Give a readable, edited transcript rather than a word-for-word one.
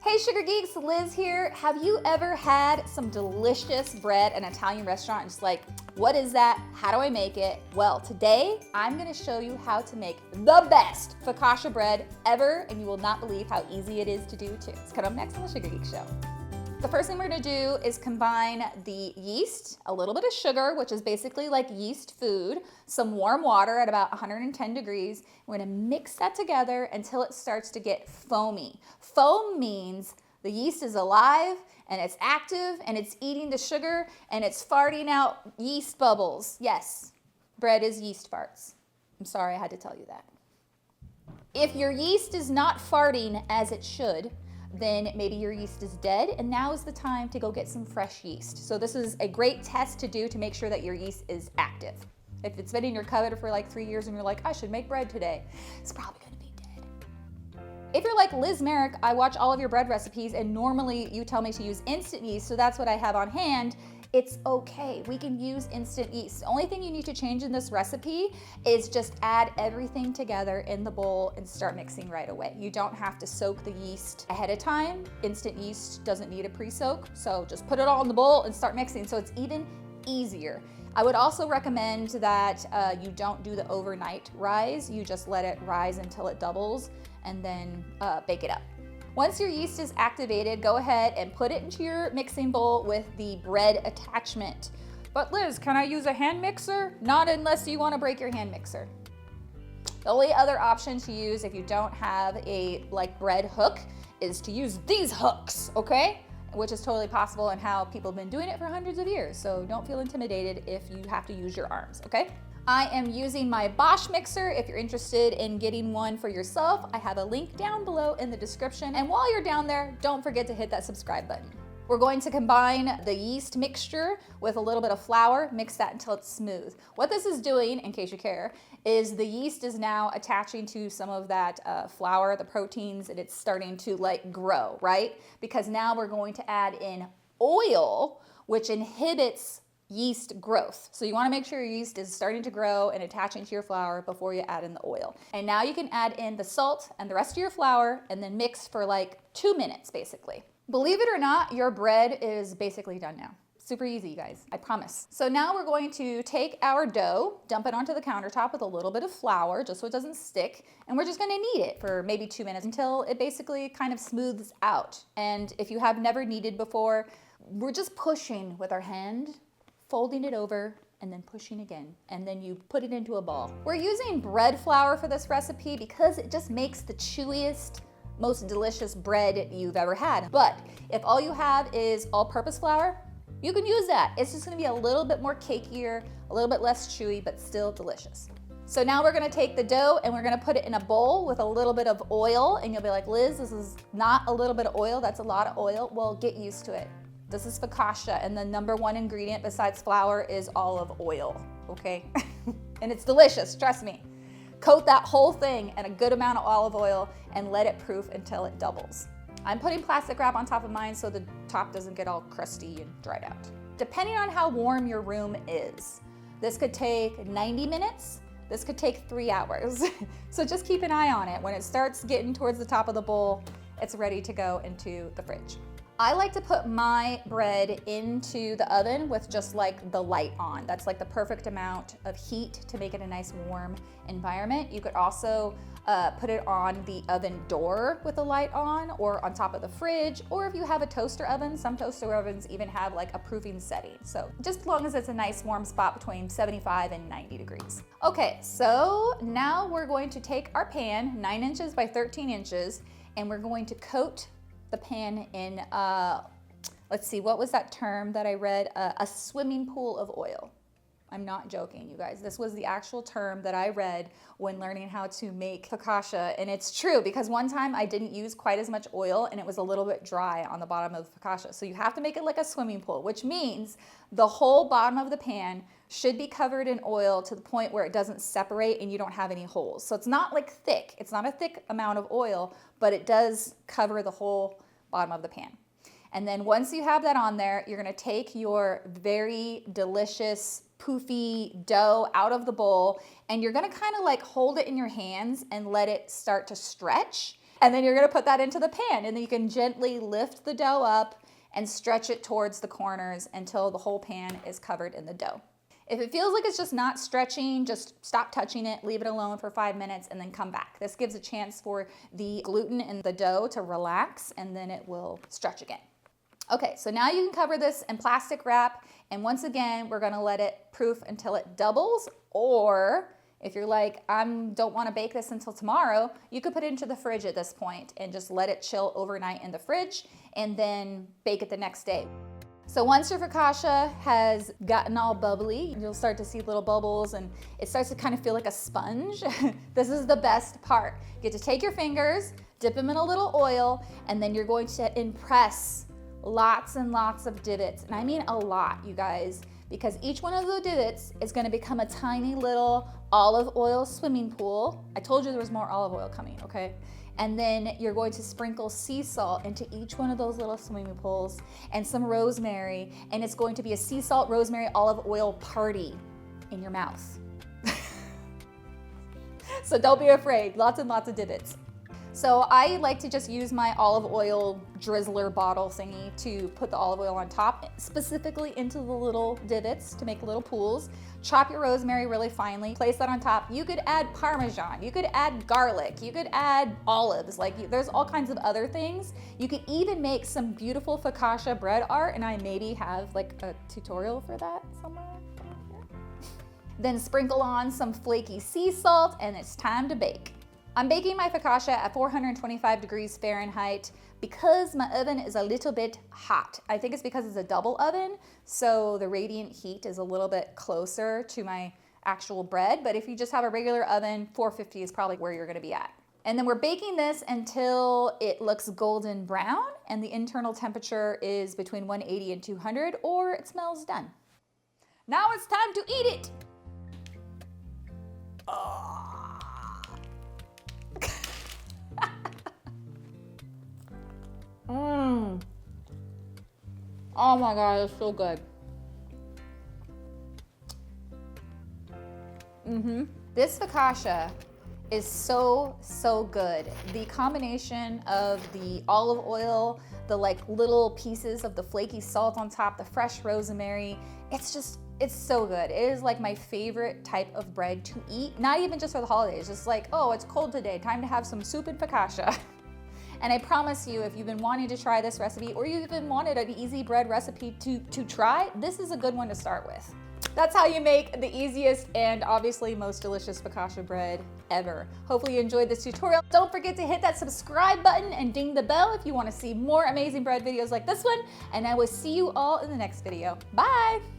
Hey Sugar Geeks, Liz here. Have you ever had some delicious bread at an Italian restaurant and just like, what is that? How do I make it? Well, today I'm gonna show you how to make the best focaccia bread ever, and you will not believe how easy it is to do too. It's coming up next on the Sugar Geek Show. The first thing we're gonna do is combine the yeast, a little bit of sugar, which is basically like yeast food, some warm water at about 110 degrees. We're gonna mix that together until it starts to get foamy. Foam means the yeast is alive and it's active and it's eating the sugar and it's farting out yeast bubbles. Yes, bread is yeast farts. I'm sorry I had to tell you that. If your yeast is not farting as it should, then maybe your yeast is dead, and now is the time to go get some fresh yeast. So this is a great test to do to make sure that your yeast is active. If it's been in your cupboard for like 3 years and you're like, I should make bread today, it's probably gonna be dead. If you're like Liz Merrick, I watch all of your bread recipes and normally you tell me to use instant yeast, so that's what I have on hand. It's okay, we can use instant yeast. The only thing you need to change in this recipe is just add everything together in the bowl and start mixing right away. You don't have to soak the yeast ahead of time. Instant yeast doesn't need a pre-soak, so just put it all in the bowl and start mixing so it's even easier. I would also recommend that you don't do the overnight rise. You just let it rise until it doubles and then bake it up. Once your yeast is activated, go ahead and put it into your mixing bowl with the bread attachment. But Liz, can I use a hand mixer? Not unless you want to break your hand mixer. The only other option to use if you don't have a bread hook is to use these hooks, okay? Which is totally possible and how people have been doing it for hundreds of years. So don't feel intimidated if you have to use your arms, okay? I am using my Bosch mixer. If you're interested in getting one for yourself, I have a link down below in the description. And while you're down there, don't forget to hit that subscribe button. We're going to combine the yeast mixture with a little bit of flour, mix that until it's smooth. What this is doing, in case you care, is the yeast is now attaching to some of that flour, the proteins, and it's starting to grow, right? Because now we're going to add in oil, which inhibits yeast growth. So you want to make sure your yeast is starting to grow and attaching to your flour before you add in the oil. And now you can add in the salt and the rest of your flour and then mix for 2 minutes basically. Believe it or not, your bread is basically done now. Super easy, you guys, I promise. So now we're going to take our dough, dump it onto the countertop with a little bit of flour just so it doesn't stick, and we're just gonna knead it for maybe 2 minutes until it basically kind of smooths out. And if you have never kneaded before, we're just pushing with our hand, folding it over, and then pushing again, and then you put it into a ball. We're using bread flour for this recipe because it just makes the chewiest, most delicious bread you've ever had. But if all you have is all-purpose flour, you can use that. It's just gonna be a little bit more cakier, a little bit less chewy, but still delicious. So now we're gonna take the dough and we're gonna put it in a bowl with a little bit of oil, and you'll be like, Liz, this is not a little bit of oil, that's a lot of oil. Well, get used to it. This is focaccia, and the #1 ingredient besides flour is olive oil, okay? And it's delicious, trust me. Coat that whole thing in a good amount of olive oil and let it proof until it doubles. I'm putting plastic wrap on top of mine so the top doesn't get all crusty and dried out. Depending on how warm your room is, this could take 90 minutes, this could take 3 hours. So just keep an eye on it. When it starts getting towards the top of the bowl, it's ready to go into the fridge. I like to put my bread into the oven with just the light on. That's the perfect amount of heat to make it a nice warm environment. You could also put it on the oven door with the light on, or on top of the fridge, or if you have a toaster oven, some toaster ovens even have a proofing setting. So just as long as it's a nice warm spot between 75 and 90 degrees. Okay, so now we're going to take our pan, 9 inches by 13 inches, and we're going to coat the pan in, let's see, what was that term that I read? A swimming pool of oil. I'm not joking, you guys. This was the actual term that I read when learning how to make focaccia, and it's true because one time I didn't use quite as much oil and it was a little bit dry on the bottom of the focaccia. So you have to make it like a swimming pool, which means the whole bottom of the pan should be covered in oil to the point where it doesn't separate and you don't have any holes. So it's not thick. It's not a thick amount of oil, but it does cover the whole bottom of the pan. And then once you have that on there, you're gonna take your very delicious poofy dough out of the bowl, and you're gonna kind of like hold it in your hands and let it start to stretch. And then you're gonna put that into the pan, and then you can gently lift the dough up and stretch it towards the corners until the whole pan is covered in the dough. If it feels like it's just not stretching, just stop touching it, leave it alone for 5 minutes, and then come back. This gives a chance for the gluten in the dough to relax, and then it will stretch again. Okay, so now you can cover this in plastic wrap, and once again, we're gonna let it proof until it doubles, or if you're like, I don't wanna bake this until tomorrow, you could put it into the fridge at this point and just let it chill overnight in the fridge, and then bake it the next day. So once your focaccia has gotten all bubbly, you'll start to see little bubbles and it starts to kind of feel like a sponge. This is the best part. You get to take your fingers, dip them in a little oil, and then you're going to impress lots and lots of divots. And I mean a lot, you guys, because each one of those divots is gonna become a tiny little olive oil swimming pool. I told you there was more olive oil coming, okay? And then you're going to sprinkle sea salt into each one of those little swimming pools and some rosemary, and it's going to be a sea salt, rosemary, olive oil party in your mouth. So don't be afraid, lots and lots of divots. So I like to just use my olive oil drizzler bottle thingy to put the olive oil on top, specifically into the little divots to make little pools. Chop your rosemary really finely, place that on top. You could add Parmesan, you could add garlic, you could add olives, there's all kinds of other things. You could even make some beautiful focaccia bread art, and I maybe have like a tutorial for that somewhere. Then sprinkle on some flaky sea salt, and it's time to bake. I'm baking my focaccia at 425 degrees Fahrenheit because my oven is a little bit hot. I think it's because it's a double oven, so the radiant heat is a little bit closer to my actual bread, but if you just have a regular oven, 450 is probably where you're gonna be at. And then we're baking this until it looks golden brown, and the internal temperature is between 180 and 200, or it smells done. Now it's time to eat it. Oh my God, it's so good. This focaccia is so good. The combination of the olive oil, the little pieces of the flaky salt on top, the fresh rosemary, it's so good. It is like my favorite type of bread to eat, not even just for the holidays, just like, oh, it's cold today, time to have some soup and focaccia. And I promise you, if you've been wanting to try this recipe, or you've even wanted an easy bread recipe to try, this is a good one to start with. That's how you make the easiest and obviously most delicious focaccia bread ever. Hopefully you enjoyed this tutorial. Don't forget to hit that subscribe button and ding the bell if you want to see more amazing bread videos like this one. And I will see you all in the next video. Bye!